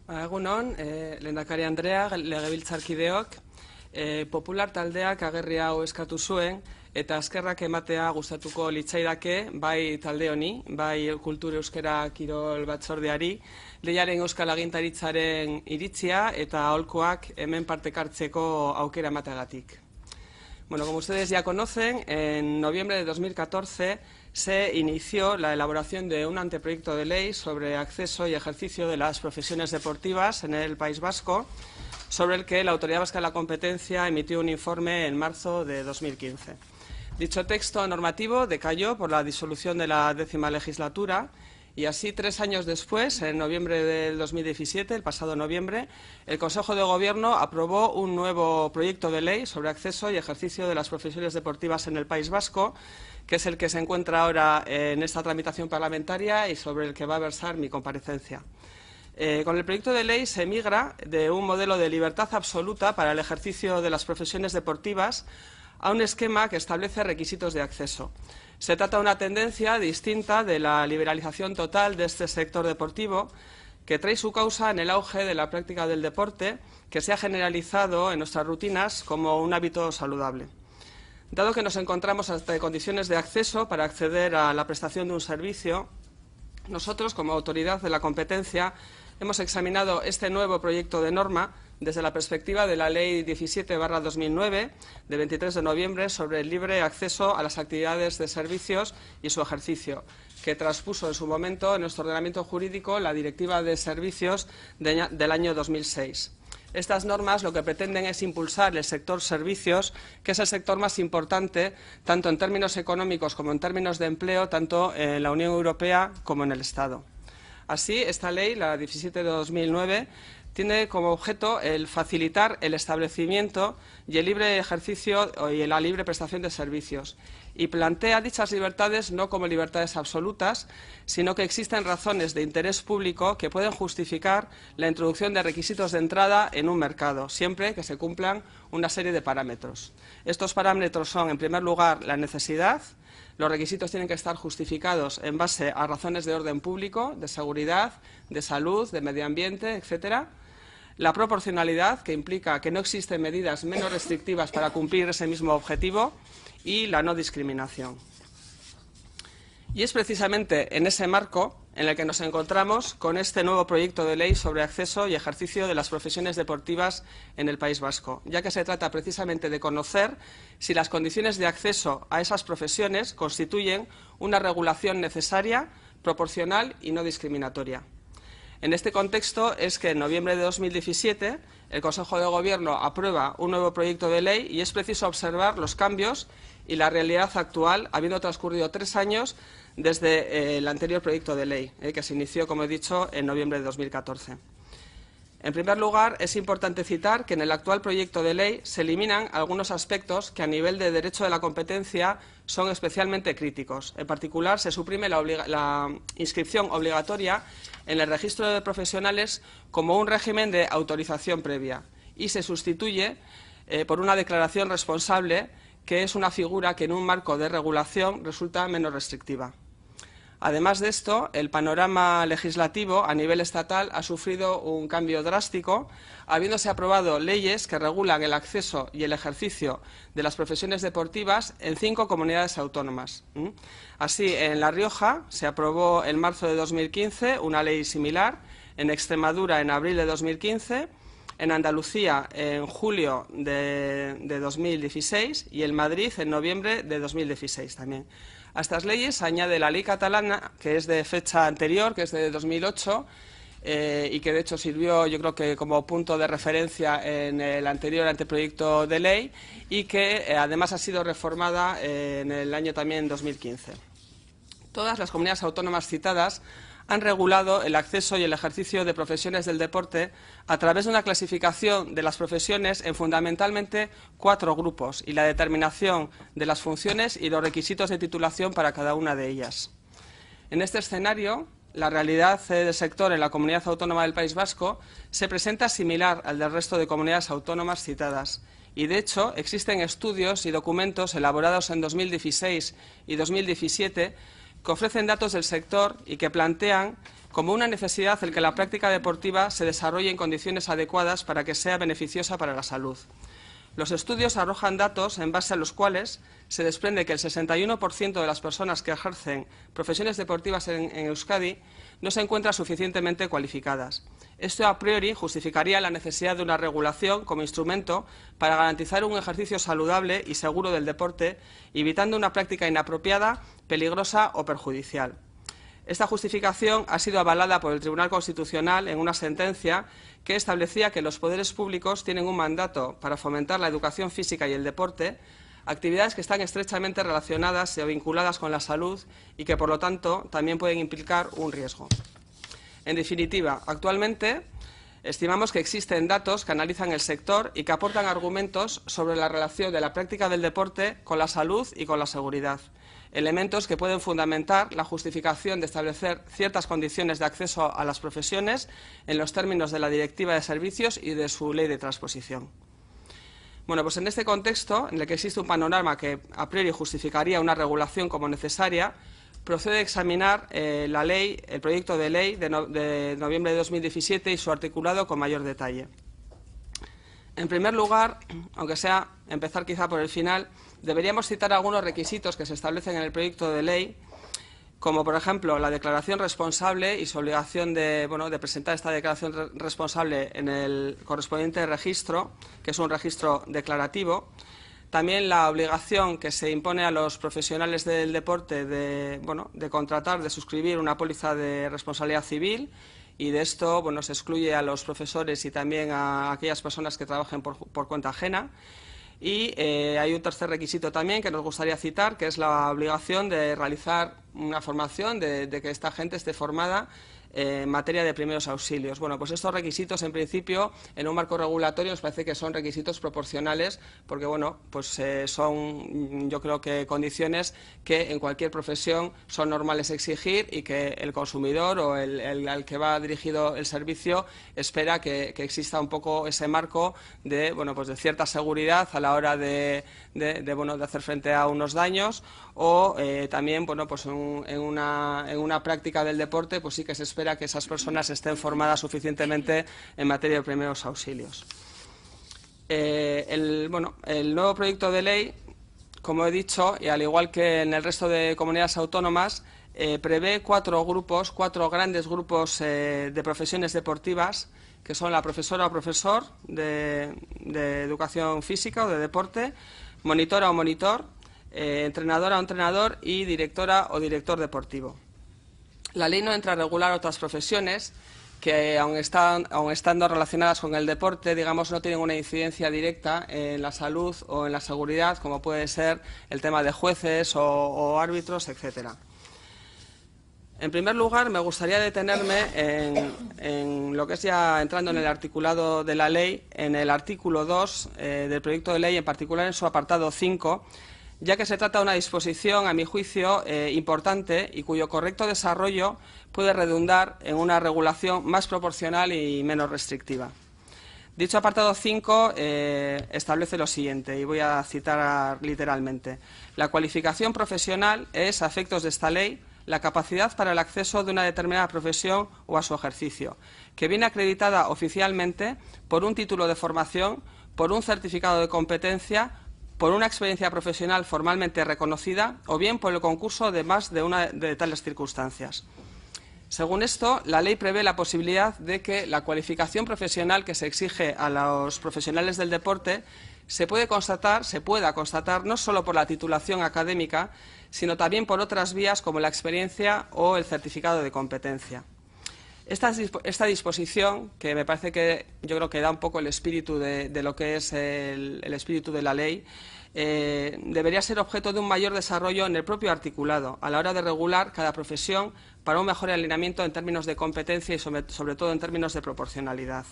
Egun on, lehendakari Andrea, legebiltzarkideok, Popular taldeak agerri hau eskatu zuen, eta eskerrak ematea gustatuko litzaidake, bai talde honi, bai kultur euskera kirol batzordeari, lehiaren euskal agintaritzaren iritzia eta aholkoak hemen partekartzeko aukera emateagatik. Bueno, como ustedes ya conocen, en noviembre de 2014 se inició la elaboración de un anteproyecto de ley sobre acceso y ejercicio de las profesiones deportivas en el País Vasco, sobre el que la Autoridad Vasca de la Competencia emitió un informe en marzo de 2015. Dicho texto normativo decayó por la disolución de la 10ª legislatura y así 3 años después, en noviembre del 2017, el pasado noviembre, el Consejo de Gobierno aprobó un nuevo proyecto de ley sobre acceso y ejercicio de las profesiones deportivas en el País Vasco, que es el que se encuentra ahora en esta tramitación parlamentaria y sobre el que va a versar mi comparecencia. Con el proyecto de ley se migra de un modelo de libertad absoluta para el ejercicio de las profesiones deportivas a un esquema que establece requisitos de acceso. Se trata de una tendencia distinta de la liberalización total de este sector deportivo, que trae su causa en el auge de la práctica del deporte, que se ha generalizado en nuestras rutinas como un hábito saludable. Dado que nos encontramos ante condiciones de acceso para acceder a la prestación de un servicio, nosotros, como autoridad de la competencia, hemos examinado este nuevo proyecto de norma desde la perspectiva de la Ley 17/2009, de 23 de noviembre, sobre el libre acceso a las actividades de servicios y su ejercicio, que transpuso en su momento en nuestro ordenamiento jurídico la Directiva de Servicios del año 2006. Estas normas lo que pretenden es impulsar el sector servicios, que es el sector más importante, tanto en términos económicos como en términos de empleo, tanto en la Unión Europea como en el Estado. Así, esta ley, la 17 de 2009, tiene como objeto el facilitar el establecimiento y el libre ejercicio y la libre prestación de servicios, y plantea dichas libertades no como libertades absolutas, sino que existen razones de interés público que pueden justificar la introducción de requisitos de entrada en un mercado, siempre que se cumplan una serie de parámetros. Estos parámetros son, en primer lugar, la necesidad. Los requisitos tienen que estar justificados en base a razones de orden público, de seguridad, de salud, de medio ambiente, etcétera. La proporcionalidad, que implica que no existen medidas menos restrictivas para cumplir ese mismo objetivo, y la no discriminación. Y es precisamente en ese marco en el que nos encontramos con este nuevo proyecto de ley sobre acceso y ejercicio de las profesiones deportivas en el País Vasco, ya que se trata precisamente de conocer si las condiciones de acceso a esas profesiones constituyen una regulación necesaria, proporcional y no discriminatoria. En este contexto es que en noviembre de 2017 el Consejo de Gobierno aprueba un nuevo proyecto de ley y es preciso observar los cambios y la realidad actual, habiendo transcurrido 3 años desde el anterior proyecto de ley, que se inició, como he dicho, en noviembre de 2014. En primer lugar, es importante citar que en el actual proyecto de ley se eliminan algunos aspectos que a nivel de derecho de la competencia son especialmente críticos. En particular, se suprime la inscripción obligatoria en el registro de profesionales como un régimen de autorización previa y se sustituye por una declaración responsable, que es una figura que en un marco de regulación resulta menos restrictiva. Además de esto, el panorama legislativo a nivel estatal ha sufrido un cambio drástico, habiéndose aprobado leyes que regulan el acceso y el ejercicio de las profesiones deportivas en 5 comunidades autónomas. Así, en La Rioja se aprobó en marzo de 2015 una ley similar, en Extremadura en abril de 2015, en Andalucía en julio de 2016 y en Madrid en noviembre de 2016 también. A estas leyes se añade la ley catalana, que es de fecha anterior, que es de 2008, y que de hecho sirvió, yo creo que como punto de referencia en el anterior anteproyecto de ley, y que además ha sido reformada en el año también 2015. Todas las comunidades autónomas citadas han regulado el acceso y el ejercicio de profesiones del deporte a través de una clasificación de las profesiones en fundamentalmente 4 grupos y la determinación de las funciones y los requisitos de titulación para cada una de ellas. En este escenario, la realidad del sector en la Comunidad Autónoma del País Vasco se presenta similar al del resto de comunidades autónomas citadas. Y, de hecho, existen estudios y documentos elaborados en 2016 y 2017 que ofrecen datos del sector y que plantean como una necesidad el que la práctica deportiva se desarrolle en condiciones adecuadas para que sea beneficiosa para la salud. Los estudios arrojan datos en base a los cuales se desprende que el 61% de las personas que ejercen profesiones deportivas en Euskadi no se encuentran suficientemente cualificadas. Esto a priori justificaría la necesidad de una regulación como instrumento para garantizar un ejercicio saludable y seguro del deporte, evitando una práctica inapropiada, peligrosa o perjudicial. Esta justificación ha sido avalada por el Tribunal Constitucional en una sentencia que establecía que los poderes públicos tienen un mandato para fomentar la educación física y el deporte, actividades que están estrechamente relacionadas o vinculadas con la salud y que, por lo tanto, también pueden implicar un riesgo. En definitiva, actualmente estimamos que existen datos que analizan el sector y que aportan argumentos sobre la relación de la práctica del deporte con la salud y con la seguridad. Elementos que pueden fundamentar la justificación de establecer ciertas condiciones de acceso a las profesiones en los términos de la Directiva de Servicios y de su ley de transposición. Bueno, pues en este contexto, en el que existe un panorama que a priori justificaría una regulación como necesaria, procede a examinar el proyecto de ley de noviembre de 2017 y su articulado con mayor detalle. En primer lugar, aunque sea empezar quizá por el final, deberíamos citar algunos requisitos que se establecen en el proyecto de ley, como por ejemplo la declaración responsable y su obligación de presentar esta declaración responsable en el correspondiente registro, que es un registro declarativo. También la obligación que se impone a los profesionales del deporte de contratar, de suscribir una póliza de responsabilidad civil, y de esto se excluye a los profesores y también a aquellas personas que trabajen por cuenta ajena. Y hay un tercer requisito también que nos gustaría citar, que es la obligación de realizar una formación, de que esta gente esté formada en materia de primeros auxilios. Bueno, pues estos requisitos, en principio, en un marco regulatorio nos parece que son requisitos proporcionales, porque son, yo creo que condiciones que en cualquier profesión son normales exigir y que el consumidor o al que va dirigido el servicio espera que exista un poco ese marco de cierta seguridad a la hora de hacer frente a unos daños, o también en una práctica del deporte pues sí que se espera que esas personas estén formadas suficientemente en materia de primeros auxilios. El nuevo proyecto de ley, como he dicho, y al igual que en el resto de comunidades autónomas, prevé cuatro grandes grupos de profesiones deportivas, que son la profesora o profesor de educación física o de deporte, monitora o monitor, entrenadora o entrenador y directora o director deportivo. La ley no entra a regular otras profesiones que, aun estando relacionadas con el deporte, no tienen una incidencia directa en la salud o en la seguridad, como puede ser el tema de jueces o árbitros, etcétera. En primer lugar, me gustaría detenerme en lo que es, ya entrando en el articulado de la ley, en el artículo 2 del proyecto de ley, en particular en su apartado 5, ya que se trata de una disposición, a mi juicio, importante y cuyo correcto desarrollo puede redundar en una regulación más proporcional y menos restrictiva. Dicho apartado 5 establece lo siguiente, y voy a citar literalmente. La cualificación profesional es, a efectos de esta ley, la capacidad para el acceso de una determinada profesión o a su ejercicio, que viene acreditada oficialmente por un título de formación, por un certificado de competencia, por una experiencia profesional formalmente reconocida o bien por el concurso de más de una de tales circunstancias. Según esto, la ley prevé la posibilidad de que la cualificación profesional que se exige a los profesionales del deporte se pueda constatar no solo por la titulación académica, sino también por otras vías como la experiencia o el certificado de competencia. Esta disposición, que me parece que yo creo que da un poco el espíritu de lo que es el espíritu de la ley, debería ser objeto de un mayor desarrollo en el propio articulado, a la hora de regular cada profesión para un mejor alineamiento en términos de competencia y sobre todo en términos de proporcionalidad.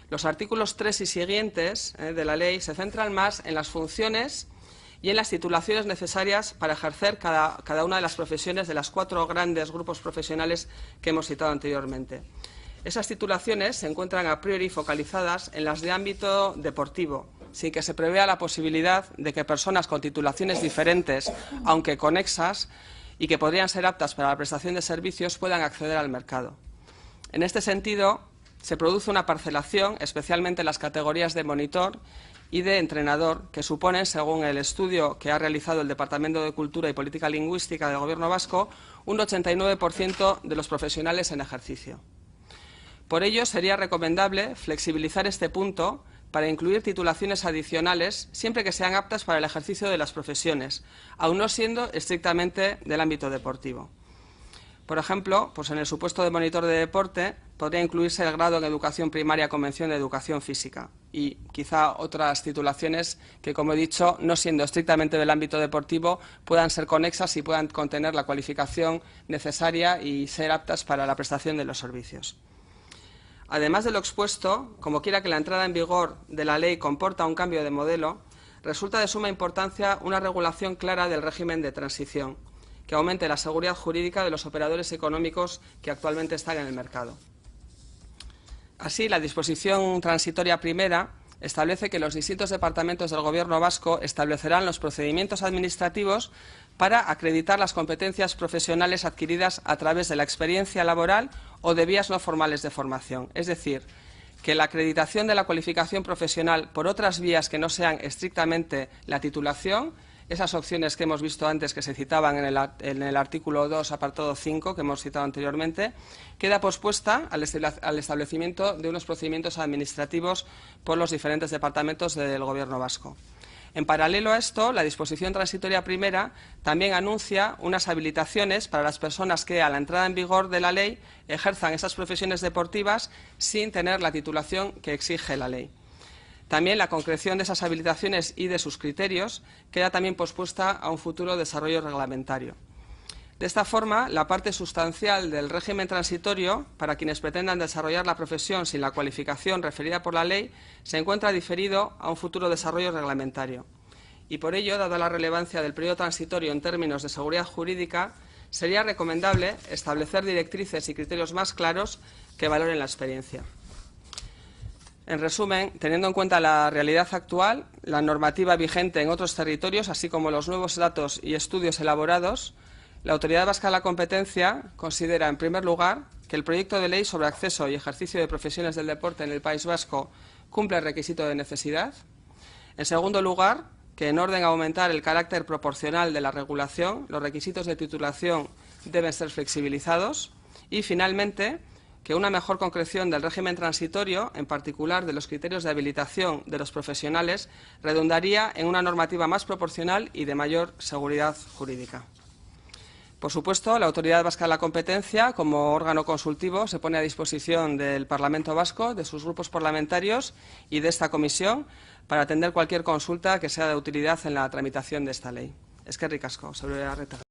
Los artículos 3 y siguientes de la ley se centran más en las funciones y en las titulaciones necesarias para ejercer cada una de las profesiones de los cuatro grandes grupos profesionales que hemos citado anteriormente. Esas titulaciones se encuentran a priori focalizadas en las de ámbito deportivo, sin que se prevea la posibilidad de que personas con titulaciones diferentes, aunque conexas, y que podrían ser aptas para la prestación de servicios puedan acceder al mercado. En este sentido, se produce una parcelación, especialmente en las categorías de monitor y de entrenador, que suponen, según el estudio que ha realizado el Departamento de Cultura y Política Lingüística del Gobierno vasco, un 89% de los profesionales en ejercicio. Por ello, sería recomendable flexibilizar este punto para incluir titulaciones adicionales siempre que sean aptas para el ejercicio de las profesiones, aun no siendo estrictamente del ámbito deportivo. Por ejemplo, pues en el supuesto de monitor de deporte podría incluirse el grado en Educación Primaria con mención de Educación Física y quizá otras titulaciones que, como he dicho, no siendo estrictamente del ámbito deportivo, puedan ser conexas y puedan contener la cualificación necesaria y ser aptas para la prestación de los servicios. Además de lo expuesto, como quiera que la entrada en vigor de la ley comporta un cambio de modelo, resulta de suma importancia una regulación clara del régimen de transición, que aumente la seguridad jurídica de los operadores económicos que actualmente están en el mercado. Así, la disposición transitoria primera establece que los distintos departamentos del Gobierno vasco establecerán los procedimientos administrativos para acreditar las competencias profesionales adquiridas a través de la experiencia laboral o de vías no formales de formación. Es decir, que la acreditación de la cualificación profesional por otras vías que no sean estrictamente la titulación, esas opciones que hemos visto antes que se citaban en el artículo 2, apartado 5, que hemos citado anteriormente, queda pospuesta al establecimiento de unos procedimientos administrativos por los diferentes departamentos del Gobierno vasco. En paralelo a esto, la disposición transitoria primera también anuncia unas habilitaciones para las personas que, a la entrada en vigor de la ley, ejerzan esas profesiones deportivas sin tener la titulación que exige la ley. También la concreción de esas habilitaciones y de sus criterios queda también pospuesta a un futuro desarrollo reglamentario. De esta forma, la parte sustancial del régimen transitorio, para quienes pretendan desarrollar la profesión sin la cualificación referida por la ley, se encuentra diferido a un futuro desarrollo reglamentario. Y por ello, dada la relevancia del periodo transitorio en términos de seguridad jurídica, sería recomendable establecer directrices y criterios más claros que valoren la experiencia. En resumen, teniendo en cuenta la realidad actual, la normativa vigente en otros territorios, así como los nuevos datos y estudios elaborados, la Autoridad Vasca de la Competencia considera, en primer lugar, que el proyecto de ley sobre acceso y ejercicio de profesiones del deporte en el País Vasco cumple el requisito de necesidad. En segundo lugar, que en orden a aumentar el carácter proporcional de la regulación, los requisitos de titulación deben ser flexibilizados. Y, finalmente, que una mejor concreción del régimen transitorio, en particular de los criterios de habilitación de los profesionales, redundaría en una normativa más proporcional y de mayor seguridad jurídica. Por supuesto, la Autoridad Vasca de la Competencia, como órgano consultivo, se pone a disposición del Parlamento Vasco, de sus grupos parlamentarios y de esta comisión para atender cualquier consulta que sea de utilidad en la tramitación de esta ley. Eskerrik asko, sobre la reta.